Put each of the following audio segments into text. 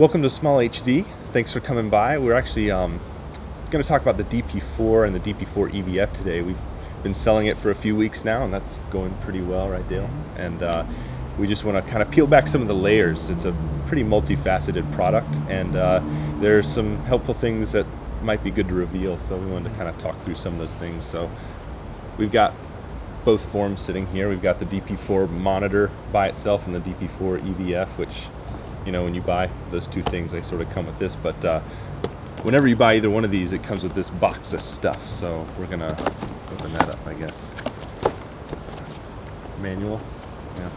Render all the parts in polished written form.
Welcome to Small HD. Thanks for coming by. We're actually going to talk about the DP4 and the DP4 EVF today. We've been selling it for a few weeks now, and that's going pretty well, right, Dale? And we just want to kind of peel back some of the layers. It's a pretty multifaceted product, and there's some helpful things that might be good to reveal, so we wanted to kind of talk through some of those things. So we've got both forms sitting here. We've got the DP4 monitor by itself and the DP4 EVF, which, you know, when you buy those two things, they sort of come with this. But whenever you buy either one of these, it comes with this box of stuff. So we're going to open that up, I guess. Manual. Yeah.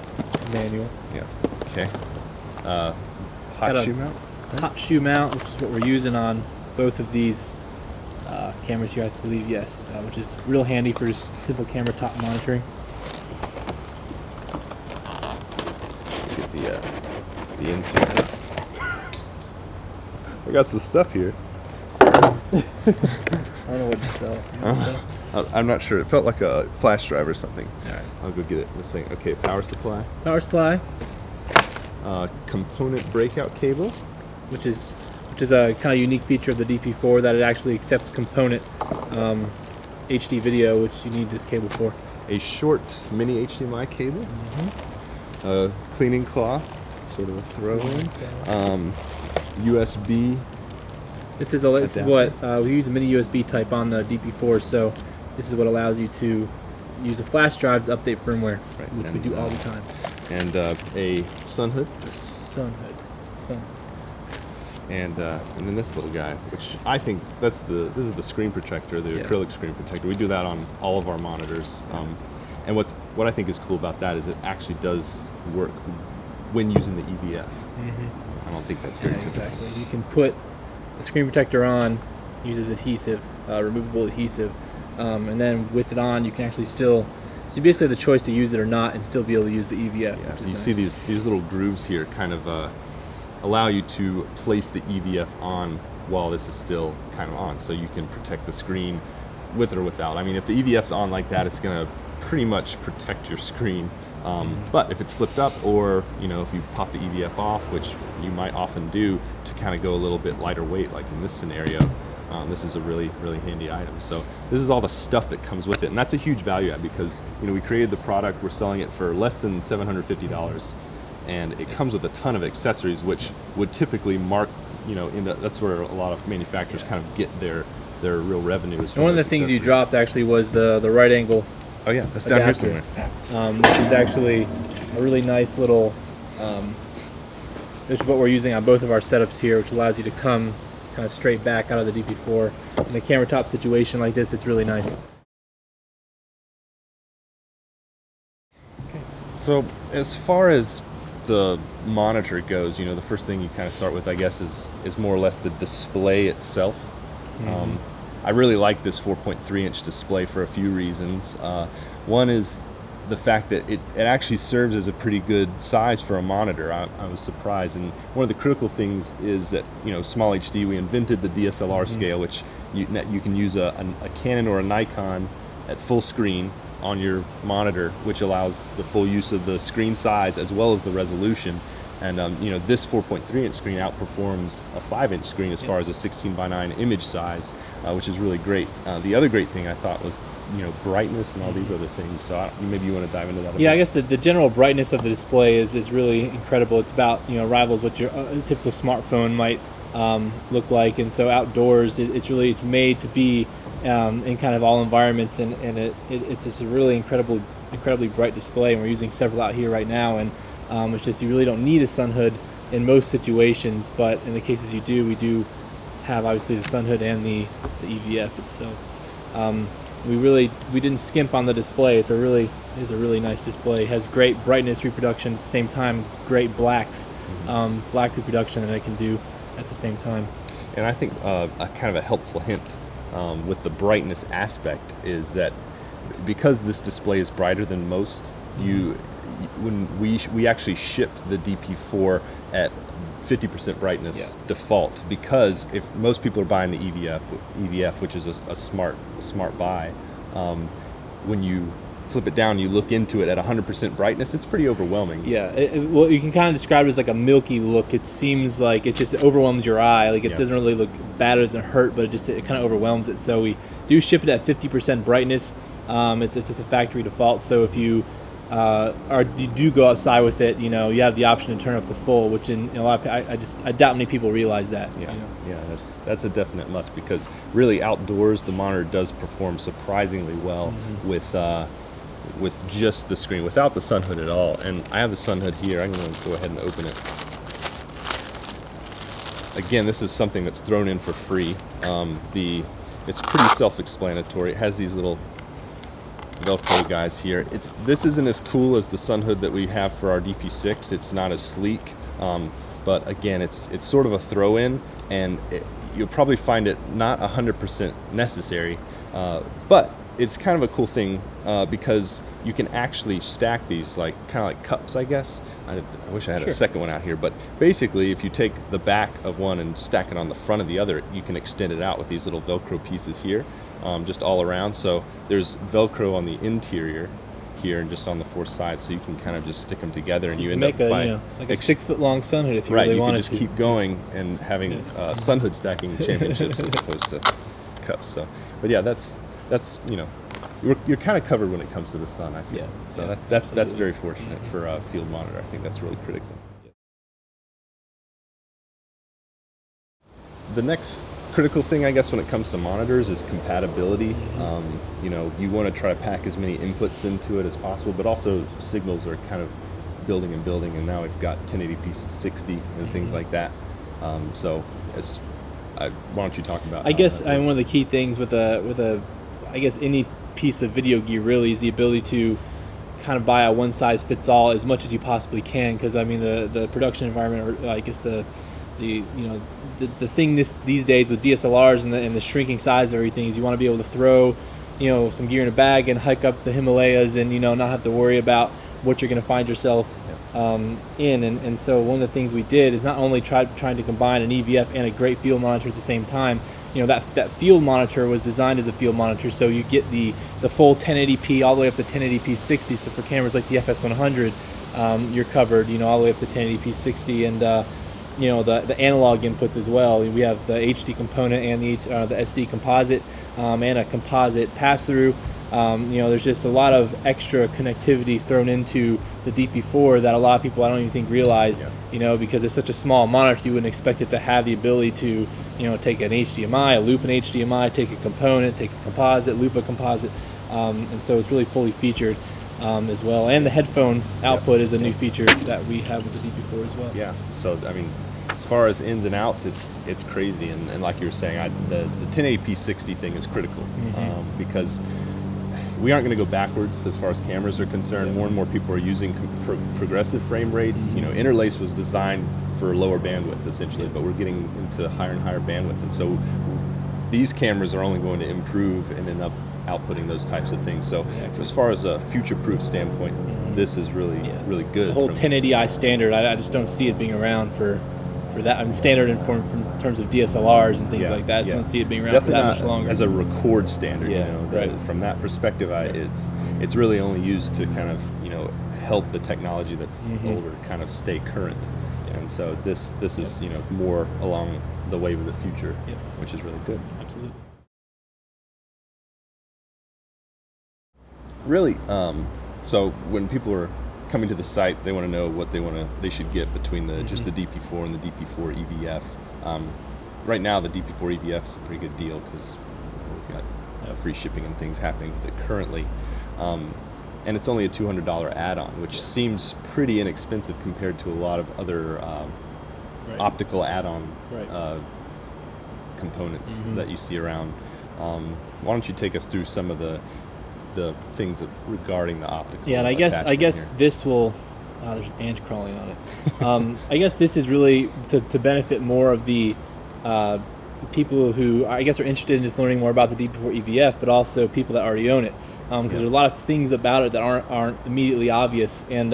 Manual. Yeah. Okay. Hot shoe mount. Right? Hot shoe mount, which is what we're using on both of these cameras here, I believe, yes, which is real handy for just simple camera top monitoring. Get the inside. I got some stuff here. I don't know what to sell. I'm not sure. It felt like a flash drive or something. All right. I'll go get it in a second. Okay, power supply. Power supply, Component breakout cable. which is a kind of unique feature of the DP4, that it actually accepts component HD video, which you need this cable for. A short mini HDMI cable. Cleaning cloth, sort of a throw-in. USB. This is what we use a mini USB type on the DP4, so this is what allows you to use a flash drive to update firmware, Right, which we do all the time. And a sun hood. Sun. And then this little guy, which I think this is the screen protector, the acrylic screen protector. We do that on all of our monitors. And what I think is cool about that is it actually does work when using the EVF. I don't think that's very typical. Exactly. You can put the screen protector on, uses adhesive, removable adhesive, and then with it on, you can actually still. So you basically have the choice to use it or not, and still be able to use the EVF. Yeah, which is you nice. see these little grooves here, kind of allow you to place the EVF on while this is still kind of on, so you can protect the screen with or without. I mean, if the EVF's on like that, it's going to pretty much protect your screen. But if it's flipped up, or if you pop the EVF off, which you might often do, to kind of go a little bit lighter weight, like in this scenario, this is a really, really handy item. So this is all the stuff that comes with it, and that's a huge value add, because we created the product, we're selling it for less than $750, and it comes with a ton of accessories, which would typically mark, that's where a lot of manufacturers kind of get their real revenues. And one of the things you dropped actually was the right angle. Oh yeah, that's down here somewhere. Which is actually a really nice little, which is what we're using on both of our setups here, which allows you to come kind of straight back out of the DP4. In a camera top situation like this, it's really nice. So as far as the monitor goes, the first thing you kind of start with, I guess, is more or less the display itself. I really like this 4.3-inch display for a few reasons. One is the fact that it actually serves as a pretty good size for a monitor. I was surprised, and one of the critical things is that Small HD, we invented the DSLR scale, which you can use a Canon or a Nikon at full screen on your monitor, which allows the full use of the screen size as well as the resolution. And this 4.3-inch screen outperforms a 5-inch screen as far as a 16:9 image size, which is really great. The other great thing I thought was brightness and all these other things. So maybe you want to dive into that a bit. I guess the general brightness of the display is really incredible. It's about rivals what your typical smartphone might look like, and so outdoors it's made to be in kind of all environments, and it's just a really incredibly bright display. And we're using several out here right now, and it's just you really don't need a sun hood in most situations, but in the cases you do, we do have obviously the sun hood and the EVF itself. We didn't skimp on the display. It is a really nice display. It has great brightness reproduction, at the same time great blacks, black reproduction that it can do at the same time. And I think a kind of a helpful hint with the brightness aspect is that because this display is brighter than most, when we actually shipped the DP4 at 50% brightness default, because if most people are buying the EVF, which is a smart buy, when you flip it down, you look into it at 100% brightness, it's pretty overwhelming. Yeah, well, you can kind of describe it as like a milky look. It seems like it just overwhelms your eye. Like it doesn't really look bad, it doesn't hurt, but it kind of overwhelms it. So we do ship it at 50% brightness. It's just a factory default. So if you you do go outside with it, you have the option to turn up to full, which in a lot of I doubt many people realize that. Yeah, that's a definite must, because really outdoors the monitor does perform surprisingly well with just the screen, without the sun hood at all. And I have the sun hood here. I'm going to go ahead and open it. Again, this is something that's thrown in for free. It's pretty self-explanatory. It has these little Velcro guys here. This isn't as cool as the sun hood that we have for our DP6. It's not as sleek, but again, it's sort of a throw-in, and you'll probably find it not 100% necessary, but it's kind of a cool thing because you can actually stack these kind of like cups, I guess. I wish I had a second one out here, but basically if you take the back of one and stack it on the front of the other, you can extend it out with these little Velcro pieces here, just all around. So there's Velcro on the interior here and just on the four sides, so you can kind of just stick them together, and you end up by like a 6 foot long sun hood if you really wanted to. You can just keep going and having sun hood stacking championships as opposed to cups. So, but yeah, that's you're kind of covered when it comes to the sun, I feel. So that's very fortunate for a field monitor. I think that's really critical. The next critical thing, I guess, when it comes to monitors is compatibility. You want to try to pack as many inputs into it as possible, but also signals are kind of building, and now we've got 1080p 60 and things like that. Why don't you talk about? I guess one of the key things with I guess any piece of video gear really is the ability to kind of buy a one size fits all as much as you possibly can, because I mean the production environment, or I guess the thing these days with DSLRs and the shrinking size of everything is you want to be able to throw some gear in a bag and hike up the Himalayas and not have to worry about what you're going to find yourself in. And so one of the things we did is not only trying to combine an EVF and a great field monitor at the same time. That field monitor was designed as a field monitor, so you get the full 1080p all the way up to 1080p 60. So for cameras like the FS100, you're covered all the way up to 1080p 60, and the analog inputs as well. We have the HD component and the SD composite, and a composite pass-through. There's just a lot of extra connectivity thrown into the DP4 that a lot of people I don't even think realize, because it's such a small monitor, you wouldn't expect it to have the ability to, take an HDMI, loop an HDMI, take a component, take a composite, loop a composite, and so it's really fully featured as well. And the headphone output is a new feature that we have with the DP4 as well. Yeah, so I mean, as far as ins and outs, it's crazy, and like you were saying, the 1080p 60 thing is critical, because we aren't going to go backwards as far as cameras are concerned. More and more people are using progressive frame rates. Interlace was designed for lower bandwidth essentially, but we're getting into higher and higher bandwidth, and so these cameras are only going to improve and end up outputting those types of things. So as far as a future-proof standpoint, this is really good. The whole 1080i standard, I just don't see it being around for that. I mean, standard in terms of DSLRs and things like that. I just don't see it being around definitely for that much longer. As a record standard, from that perspective, it's really only used to kind of help the technology that's older kind of stay current. And so this is more along the wave of the future, which is really good. Absolutely. Really, so when people are coming to the site, they want to know what they should get between just the DP4 and the DP4 EVF. Right now, the DP4 EVF is a pretty good deal because we've got free shipping and things happening with it currently, and it's only a $200 add-on, which seems pretty inexpensive compared to a lot of other optical add-on components that you see around. Why don't you take us through some of the things regarding the optical? Yeah, and I guess this will. There's an ant crawling on it. I guess this is really to benefit more of the people who I guess are interested in just learning more about the DP4 EVF, but also people that already own it, because there's a lot of things about it that aren't immediately obvious, and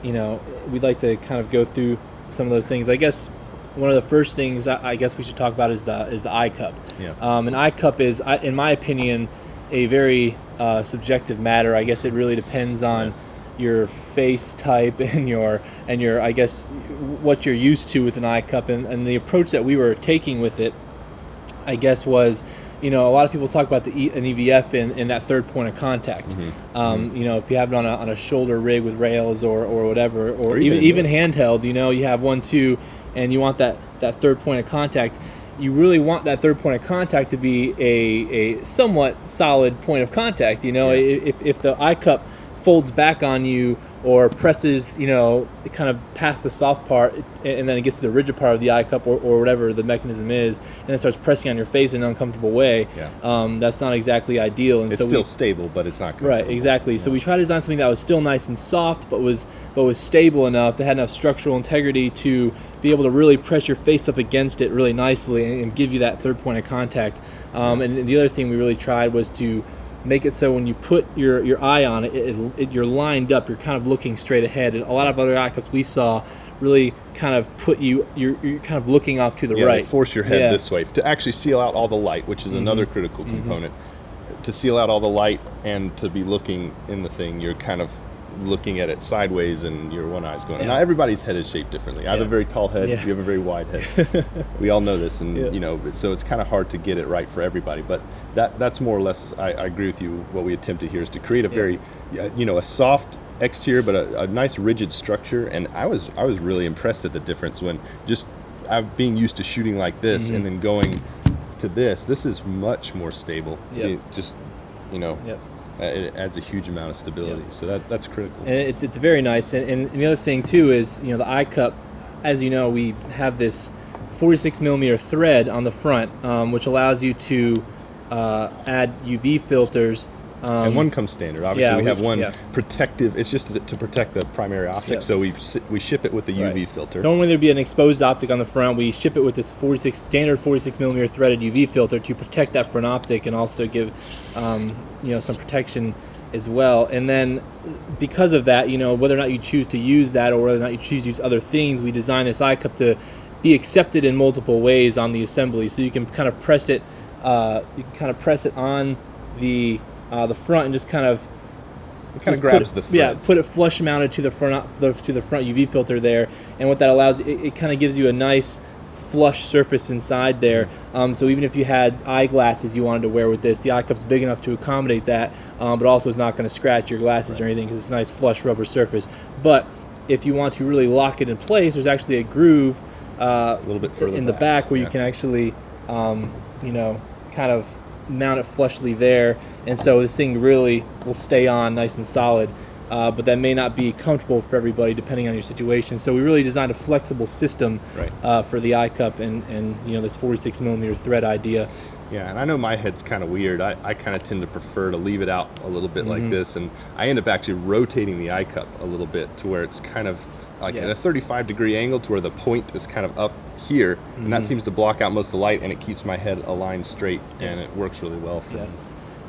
we'd like to kind of go through some of those things. I guess one of the first things I guess we should talk about is the iCup. An iCup is, in my opinion, a very subjective matter. I guess it really depends on your face type and your I guess what you're used to with an eye cup, and the approach that we were taking with it, I guess, was, a lot of people talk about an EVF in that third point of contact. If you have it on a shoulder rig with rails or whatever, or even handheld, you have one too, and you want that third point of contact. You really want that third point of contact to be a somewhat solid point of contact. If the eye cup folds back on you or presses, kind of past the soft part, and then it gets to the rigid part of the eye cup or whatever the mechanism is, and then starts pressing on your face in an uncomfortable way, that's not exactly ideal. And it's still stable, but it's not comfortable. Right, exactly. So we try to design something that was still nice and soft, but was stable enough, that had enough structural integrity to be able to really press your face up against it really nicely and give you that third point of contact. And the other thing we really tried was to make it so when you put your eye on it, you're lined up, you're kind of looking straight ahead. And a lot of other eye cups we saw really kind of put you're kind of looking off to the right. They force your head this way to actually seal out all the light, which is another critical component. To seal out all the light and to be looking in the thing, you're kind of looking at it sideways and your one eye's going. Now everybody's head is shaped differently. I have a very tall head, you have a very wide head. We all know this, and so it's kind of hard to get it right for everybody, but that's more or less, I agree with you. What we attempted here is to create a very a soft exterior but a nice rigid structure. And I was really impressed at the difference when just being used to shooting like this and then going to this is much more stable. It adds a huge amount of stability, so that's critical. And it's very nice. And the other thing too is, the eye cup, as you know, we have this 46 millimeter thread on the front, which allows you to add UV filters. And one comes standard. Obviously, we have one protective. It's just to protect the primary optic, so we ship it with the UV filter. Normally there'd be an exposed optic on the front. We ship it with this standard 46 millimeter threaded UV filter to protect that front optic and also give some protection as well. And then because of that, whether or not you choose to use that or whether or not you choose to use other things, we designed this eye cup to be accepted in multiple ways on the assembly. So you can kind of press it. You can kind of press it on the front and just kind of grabs the threads. Put it flush mounted to the front UV filter there, and what that allows, it kind of gives you a nice flush surface inside there. So even if you had eyeglasses you wanted to wear with this, the eye cup's big enough to accommodate that, but also is not going to scratch your glasses or anything because it's a nice flush rubber surface. But if you want to really lock it in place, there's actually a groove a little bit further in the back where you can actually kind of mount it flushly there, and so this thing really will stay on nice and solid, but that may not be comfortable for everybody depending on your situation. So we really designed a flexible system for the eye cup and this 46 millimeter thread idea. And I know my head's kind of weird. I kind of tend to prefer to leave it out a little bit like this, and I end up actually rotating the eye cup a little bit to where it's kind of like at a 35-degree angle to where the point is kind of up here, and that seems to block out most of the light, and it keeps my head aligned straight, and it works really well for me.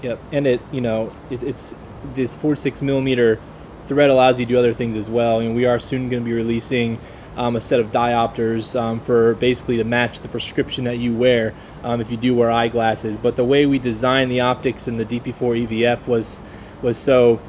Yep, and it's this 46 millimeter thread allows you to do other things as well. We are soon going to be releasing a set of diopters for basically to match the prescription that you wear if you do wear eyeglasses. But the way we designed the optics in the DP4 EVF was so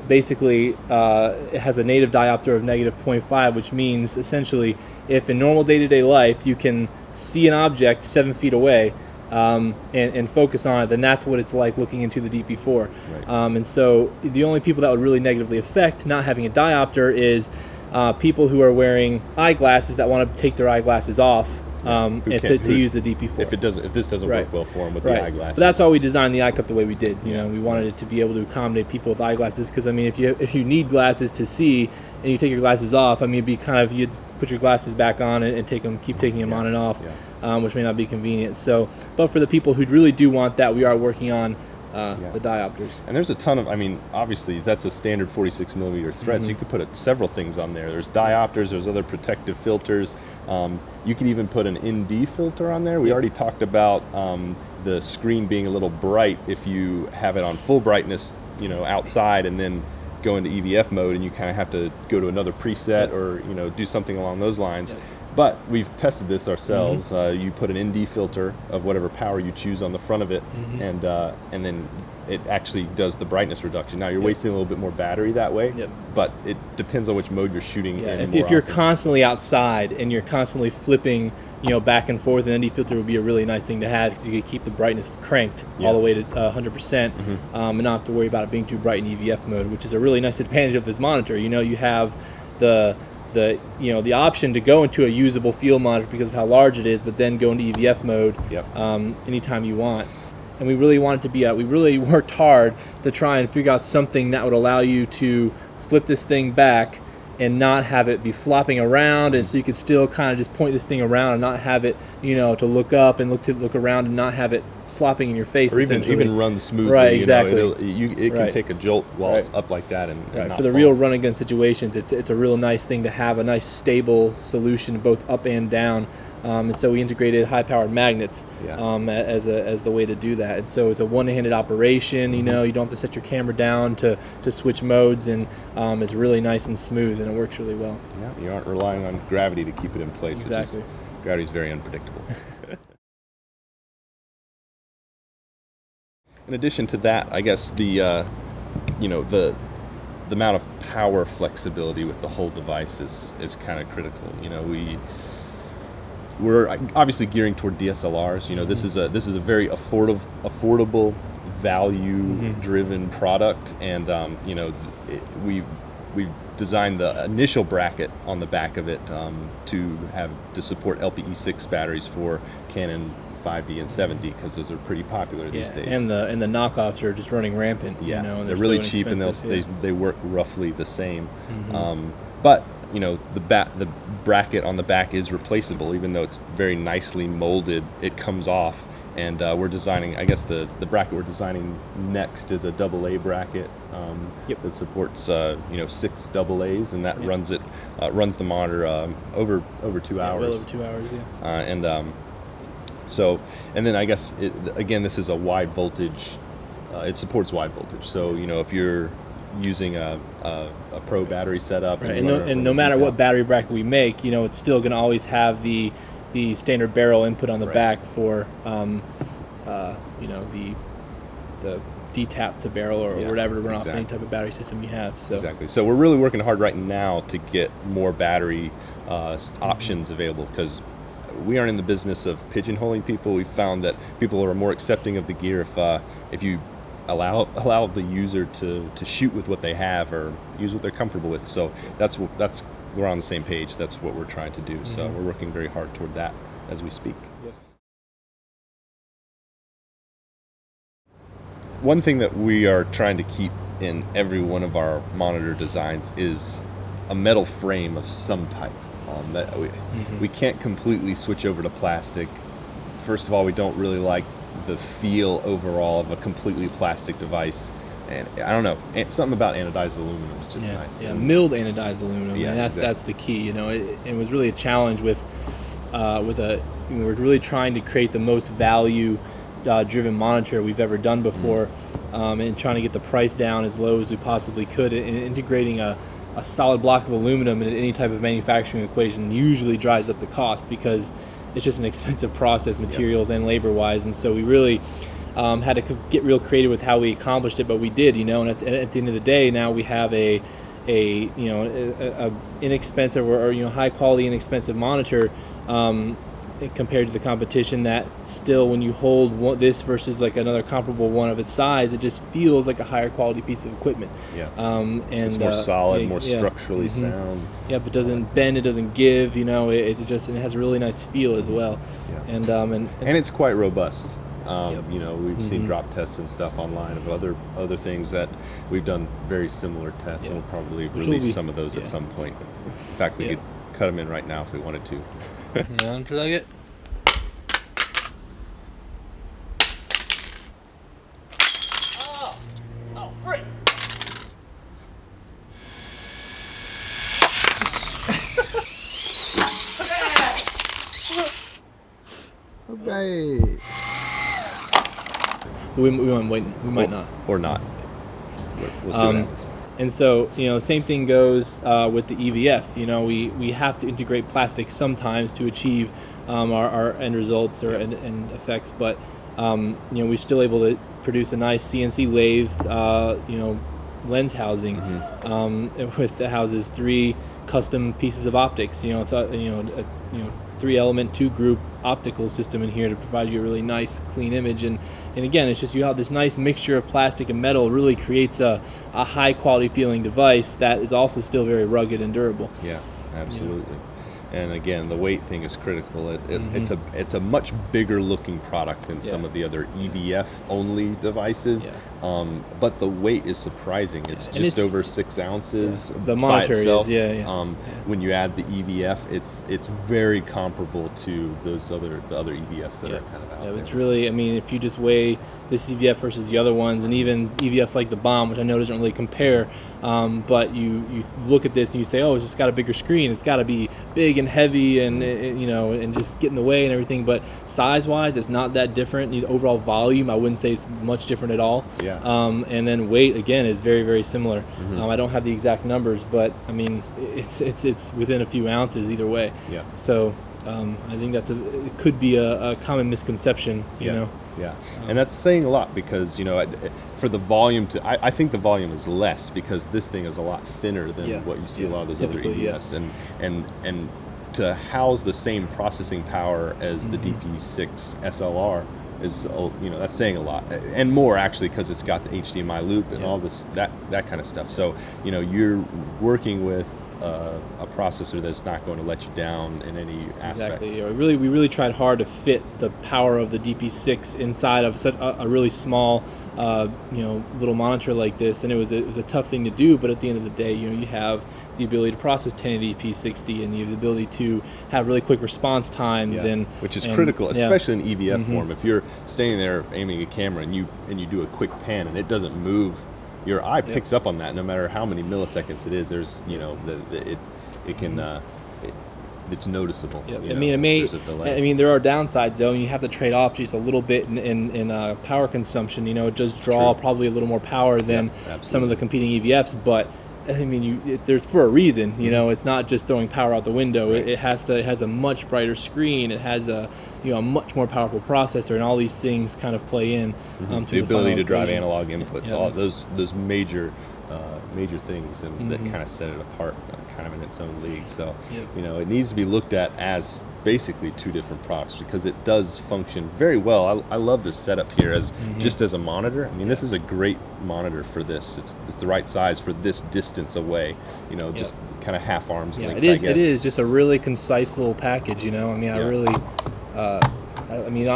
basically it has a native diopter of -0.5, which means essentially if in normal day-to-day life you can see an object 7 feet away and focus on it, then that's what it's like looking into the DP4. And so the only people that would really negatively affect not having a diopter is people who are wearing eyeglasses that want to take their eyeglasses off to use the DP4. If this doesn't work well for them with the eyeglasses. But that's why we designed the eye cup the way we did. We wanted it to be able to accommodate people with eyeglasses, because if you need glasses to see and you take your glasses off, it'd be kind of, you'd put your glasses back on and keep taking them on and off, which may not be convenient. So, but for the people who really do want that, we are working on the diopters. And there's a ton of, obviously that's a standard 46 millimeter thread, so you could put several things on there. There's diopters, there's other protective filters. You could even put an ND filter on there. We already talked about the screen being a little bright if you have it on full brightness, outside, and then go into EVF mode, and you kind of have to go to another preset or do something along those lines. But we've tested this ourselves. You put an ND filter of whatever power you choose on the front of it, and then it actually does the brightness reduction. Now you're wasting a little bit more battery that way, but it depends on which mode you're shooting in. If you're constantly outside and you're constantly flipping, back and forth, an ND filter would be a really nice thing to have, because you could keep the brightness cranked all the way to 100%, and not have to worry about it being too bright in EVF mode, which is a really nice advantage of this monitor. You have the option to go into a usable field monitor because of how large it is, but then go into EVF mode anytime you want. And we really want it to be we really worked hard to try and figure out something that would allow you to flip this thing back and not have it be flopping around, and so you could still kind of just point this thing around and not have it, to look up and look around and not have it flopping in your face, or even run smoothly. Right, exactly. It can take a jolt while it's up like that, and not for the fall. real run and gun situations, it's a real nice thing to have a nice stable solution both up and down. And so we integrated high-powered magnets as the way to do that. And so it's a one-handed operation. You don't have to set your camera down to switch modes, and it's really nice and smooth, and it works really well. Yeah, you aren't relying on gravity to keep it in place. Exactly. Gravity is very unpredictable. In addition to that, I guess the amount of power flexibility with the whole device is kind of critical. We're obviously gearing toward DSLRs. This is a very affordable, value-driven product, and we designed the initial bracket on the back of it to support LPE6 batteries for Canon 5D and 7D, because those are pretty popular these days. And the knockoffs are just running rampant. Yeah, and they're really so cheap, and they work roughly the same. But the bracket on the back is replaceable, even though it's very nicely molded. It comes off, and we're designing. I guess the bracket we're designing next is a AA bracket that supports 6 AA's, and that runs the monitor over 2 hours. Well over 2 hours, yeah. And then I guess this is a wide voltage. It supports wide voltage. So if you're using a pro battery setup, and no matter what battery bracket we make, it's still going to always have the standard barrel input on the back for the D-tap to barrel or whatever to run off any type of battery system you have. So exactly. So we're really working hard right now to get more battery options available, because we aren't in the business of pigeonholing people. We found that people are more accepting of the gear if you allow the user to shoot with what they have or use what they're comfortable with. So we're on the same page. That's what we're trying to do. So we're working very hard toward that as we speak. Yep. One thing that we are trying to keep in every one of our monitor designs is a metal frame of some type. We can't completely switch over to plastic. First of all, we don't really like the feel overall of a completely plastic device, and I don't know, something about anodized aluminum is just nice. Yeah, milled anodized aluminum. Yeah, and that's the key. It was really a challenge with we're really trying to create the most value driven monitor we've ever done before, and trying to get the price down as low as we possibly could, and integrating a solid block of aluminum in any type of manufacturing equation usually drives up the cost, because it's just an expensive process, materials and labor wise. And so we really had to get real creative with how we accomplished it, but we did, and at the end of the day, now we have a inexpensive or high quality inexpensive monitor compared to the competition, that still, when you hold this versus like another comparable one of its size, it just feels like a higher quality piece of equipment. And it's more solid, more structurally sound. Yep, it doesn't bend, it doesn't give. It has a really nice feel as well. And it's quite robust. We've seen drop tests and stuff online of other things that we've done very similar tests, and we'll probably release some of those at some point. In fact, we could cut them in right now if we wanted to. Unplug it. Oh, frick! Okay. We might wait. We might not. Or not. We'll see what happens. And so, same thing goes with the EVF. We have to integrate plastic sometimes to achieve our end results or end effects, but we're still able to produce a nice CNC lathe, lens housing that houses 3 custom pieces of optics. It's a 3-element 2-group optical system in here to provide you a really nice clean image, and again, it's just you have this nice mixture of plastic and metal really creates a high quality feeling device that is also still very rugged and durable. Yeah, absolutely. And again, the weight thing is critical. It's a much bigger looking product than some of the other EVF only devices. But the weight is surprising. It's just over 6 ounces. The by monitor itself. is, When you add the EVF, it's very comparable to the other EVFs that are kind of out there. It's really, if you just weigh this EVF versus the other ones, and even EVFs like the Bomb, which I know doesn't really compare, but you look at this and you say, oh, it's just got a bigger screen. It's got to be big and heavy and just get in the way and everything. But size-wise, it's not that different. The overall volume, I wouldn't say it's much different at all. And then weight, again, is very, very similar. I don't have the exact numbers, but it's within a few ounces either way. So I think it could be a common misconception, you know. And that's saying a lot because for the volume I think the volume is less because this thing is a lot thinner than what you see a lot of those other EVFs, and to house the same processing power as the DP4 SLR is that's saying a lot and more actually, because it's got the HDMI loop and all this that kind of stuff. So you're working with a processor that's not going to let you down in any aspect. Exactly. We really tried hard to fit the power of the DP6 inside of such a really small little monitor like this, and it was a tough thing to do. But at the end of the day, you have the ability to process 1080p 60, and you have the ability to have really quick response times, which is critical, especially in EVF form. If you're standing there aiming a camera and you do a quick pan and it doesn't move, your eye picks up on that no matter how many milliseconds it is. There's it's noticeable. There's a delay. There are downsides though, and you have to trade off just a little bit in power consumption. It does draw probably a little more power than some of the competing EVFs, but there's for a reason. It's not just throwing power out the window. It has a much brighter screen. It has a much more powerful processor, and all these things kind of play in to the ability to drive equation. analog inputs, all those major things, and that kind of set it apart, kind of in its own league. So it needs to be looked at as basically 2 different products because it does function very well. I love this setup here as just as a monitor. This is a great monitor for this. It's the right size for this distance away. Just kind of half arm's length. It is. I guess. It is just a really concise little package. I really.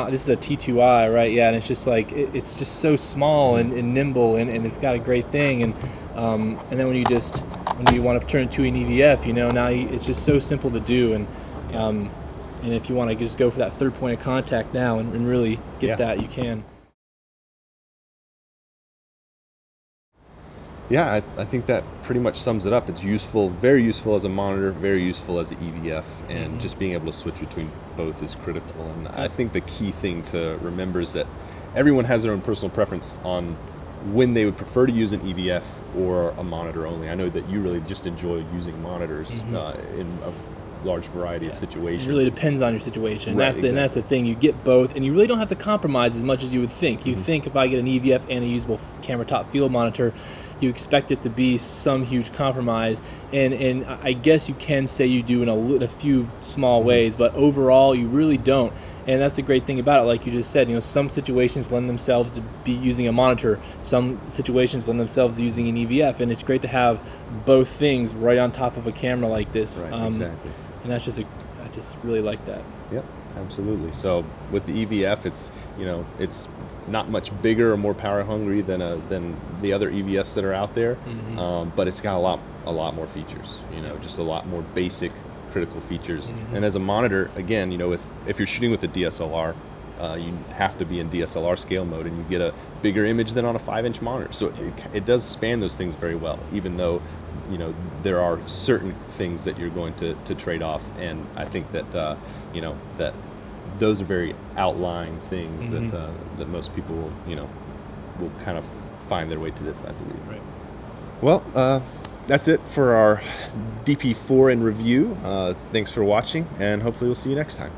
This is a T2i, right? Yeah, and it's just like it's just so small and nimble, and it's got a great thing, and then when you want to turn it to an EVF, now it's just so simple to do, and if you want to just go for that third point of contact now and really get that, you can. Yeah, I think that pretty much sums it up. It's useful, very useful as a monitor, very useful as an EVF, and just being able to switch between both is critical. And I think the key thing to remember is that everyone has their own personal preference on when they would prefer to use an EVF or a monitor only. I know that you really just enjoy using monitors in a large variety of situations. It really depends on your situation. Right, And that's the thing. You get both, and you really don't have to compromise as much as you would think. You think if I get an EVF and a usable camera top field monitor, you expect it to be some huge compromise, and I guess you can say you do in a few small ways, but overall you really don't. And that's the great thing about it. Like you just said, some situations lend themselves to be using a monitor, some situations lend themselves to using an EVF, and it's great to have both things right on top of a camera like this. Right, exactly. And that's I just really like that. Yep, absolutely. So with the EVF, it's not much bigger or more power hungry than the other EVFs that are out there, but it's got a lot more features. Just a lot more basic critical features. And as a monitor, again, if you're shooting with a DSLR, you have to be in DSLR scale mode, and you get a bigger image than on a 5-inch monitor. So it does span those things very well, even though there are certain things that you're going to trade off. And I think that that those are very outlying things that most people will kind of find their way to this, I believe. Right. Well, that's it for our DP4 in review. Thanks for watching, and hopefully we'll see you next time.